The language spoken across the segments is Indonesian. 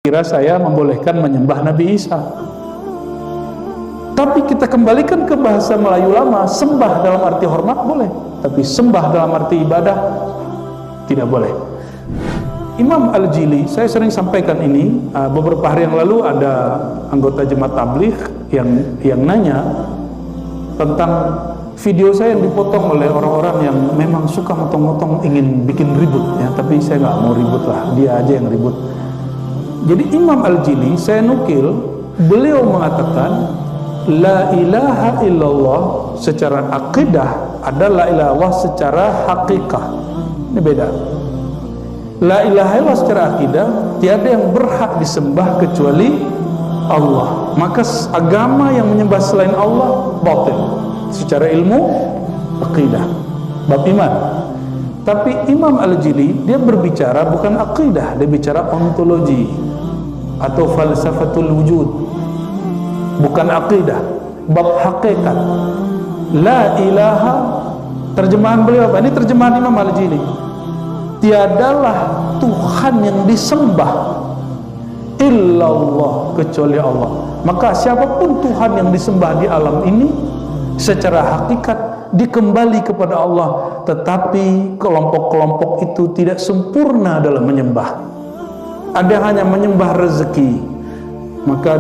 Kira saya membolehkan menyembah Nabi Isa. Tapi kita kembalikan ke bahasa Melayu lama, sembah dalam arti hormat boleh, tapi sembah dalam arti ibadah tidak boleh. Imam Al-Jili, saya sering sampaikan ini, beberapa hari yang lalu ada anggota jemaat tabligh yang nanya tentang video saya yang dipotong oleh orang-orang yang memang suka motong-motong, ingin bikin ribut ya, tapi saya nggak mau ribut lah, dia aja yang ribut. Jadi Imam Al-Jili, saya nukil, beliau mengatakan la ilaha illallah secara akidah adalah la ilaha illallah secara hakikah. Ini beda. La ilaha illallah secara akidah, tiada yang berhak disembah kecuali Allah. Maka agama yang menyembah selain Allah batil secara ilmu akidah, bab iman. Tapi Imam Al-Jili dia berbicara bukan akidah, dia bicara ontologi atau falsafatul wujud, bukan akidah, bab hakikat. La ilaha, terjemahan beliau apa? Ini terjemahan Imam Al-Jili. Tiadalah Tuhan yang disembah illallah kecuali Allah. Maka siapapun Tuhan yang disembah di alam ini secara hakikat dikembali kepada Allah, tetapi kelompok-kelompok itu tidak sempurna dalam menyembah. Ada yang hanya menyembah rezeki, maka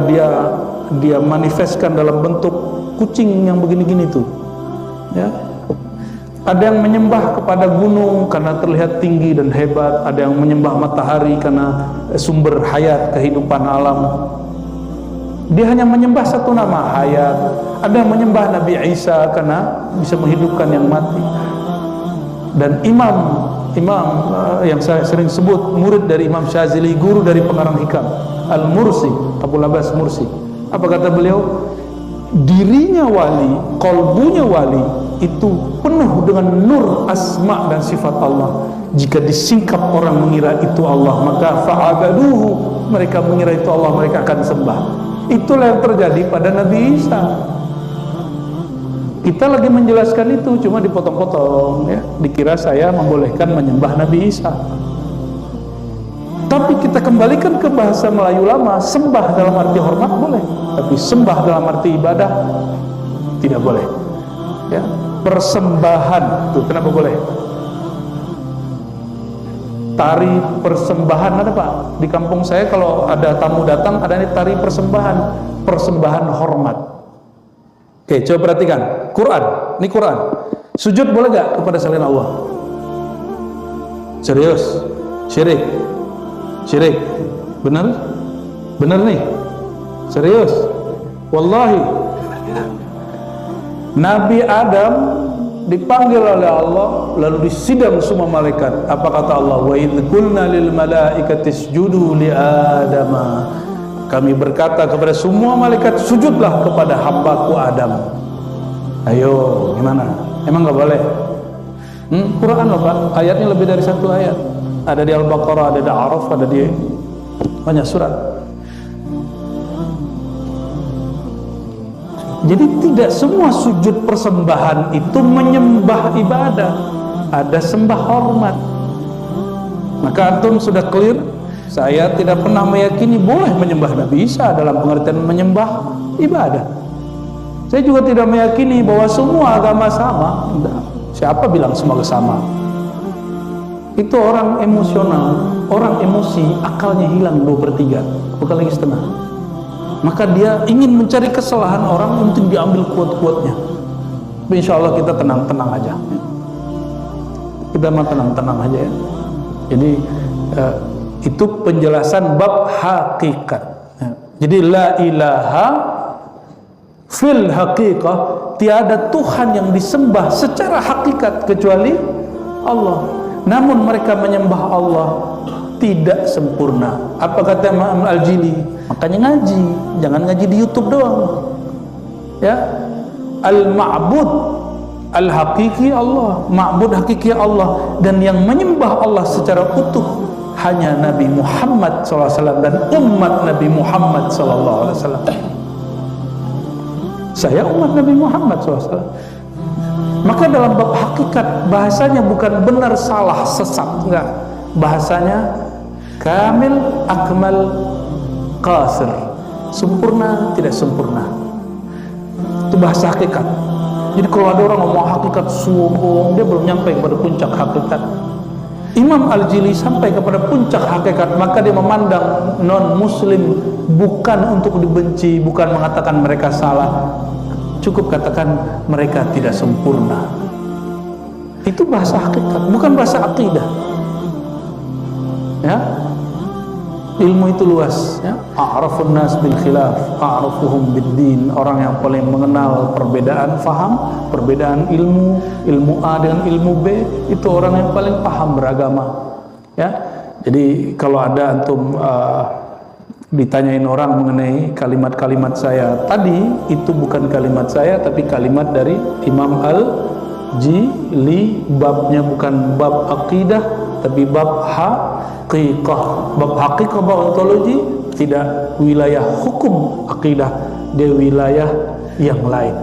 dia manifestkan dalam bentuk kucing yang begini-gini tuh ya. Ada yang menyembah kepada gunung karena terlihat tinggi dan hebat, ada yang menyembah matahari karena sumber hayat kehidupan alam. Dia hanya menyembah satu nama, hayat. Ada yang menyembah Nabi Isa karena bisa menghidupkan yang mati. Dan imam yang saya sering sebut, murid dari Imam Syazili, guru dari pengarang hikam, Al-Mursi, Abul Abbas Mursi. Apa kata beliau? Dirinya wali, kolbunya wali itu penuh dengan nur asma dan sifat Allah. Jika disingkap orang mengira itu Allah, maka fa'abaduhu, mereka mengira itu Allah, mereka akan sembah. Itulah yang terjadi pada Nabi Isa. Kita lagi menjelaskan itu, cuma dipotong-potong ya. Dikira saya membolehkan menyembah Nabi Isa. Tapi kita kembalikan ke bahasa Melayu lama, sembah dalam arti hormat boleh, tapi sembah dalam arti ibadah tidak boleh ya. Persembahan tuh kenapa boleh? Tari persembahan ada Pak di kampung saya, kalau ada tamu datang ada nih tari persembahan hormat. Oke, coba perhatikan Quran, ini Quran. Sujud boleh gak kepada selain Allah? Serius? Syirik? Benar nih? Serius? Wallahi Nabi Adam dipanggil oleh Allah lalu disidang semua malaikat. Apa kata Allah? Wa idz qulna lil malaikati isjudu li adama, kami berkata kepada semua malaikat, sujudlah kepada hambaku Adam. Ayo, gimana? Emang gak boleh? Quran loh Pak, ayatnya lebih dari satu ayat. Ada di Al-Baqarah, ada di Araf, ada di banyak surat. Jadi tidak semua sujud persembahan itu menyembah ibadah, ada sembah hormat. Maka antum sudah clear, saya tidak pernah meyakini boleh menyembah Nabi Isa dalam pengertian menyembah ibadah. Saya juga tidak meyakini bahwa semua agama sama. Siapa bilang semua sama? Itu orang emosional, orang emosi, akalnya hilang 2/3, bukan lagi setengah. Maka dia ingin mencari kesalahan orang untuk diambil kuat-kuatnya. Insya Allah kita tenang-tenang aja. Kita mah tenang-tenang aja ya. Jadi itu penjelasan bab hakikat. Jadi la ilaha fil haqiqah, tiada Tuhan yang disembah secara hakikat kecuali Allah. Namun mereka menyembah Allah tidak sempurna. Apa kata Imam Al-Jili? Makanya ngaji, jangan ngaji di YouTube doang. Ya, al-ma'bud al-hakiki Allah, ma'bud hakiki Allah, dan yang menyembah Allah secara utuh hanya Nabi Muhammad SAW dan umat Nabi Muhammad SAW. Saya umat Nabi Muhammad SAW. Maka dalam bab hakikat bahasanya bukan benar salah sesat, enggak. Bahasanya kamil, akmal, qasir, sempurna tidak sempurna. Itu bahasa hakikat. Jadi kalau ada orang ngomong hakikat subuh, dia belum nyampe kepada puncak hakikat. Imam Al-Jili sampai kepada puncak hakikat, maka dia memandang non-muslim bukan untuk dibenci, bukan mengatakan mereka salah, cukup katakan mereka tidak sempurna. Itu bahasa hakikat, bukan bahasa akidah. Ya, ilmu itu luas. Ya, a'rafun nas bil khilaf, a'rafuhum bid din. Orang yang paling mengenal perbedaan faham, perbedaan ilmu A dengan ilmu B, itu orang yang paling paham beragama. Ya, jadi kalau ada antum ditanyain orang mengenai kalimat-kalimat saya tadi, itu bukan kalimat saya, tapi kalimat dari Imam Al-Jili. Babnya bukan bab akidah, tapi bab haqiqah. Bab haqiqah, bab ontologi, tidak wilayah hukum akidah, dia wilayah yang lain.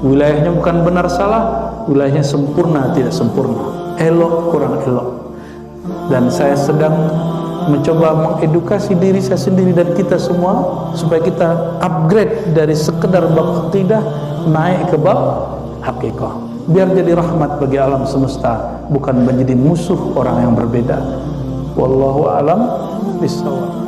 Wilayahnya bukan benar salah, wilayahnya sempurna tidak sempurna, elok kurang elok. Dan saya sedang mencoba mengedukasi diri saya sendiri dan kita semua supaya kita upgrade dari sekedar bab akidah naik ke bab haqiqah, biar jadi rahmat bagi alam semesta, bukan menjadi musuh orang yang berbeda. Wallahu a'lam bishawab.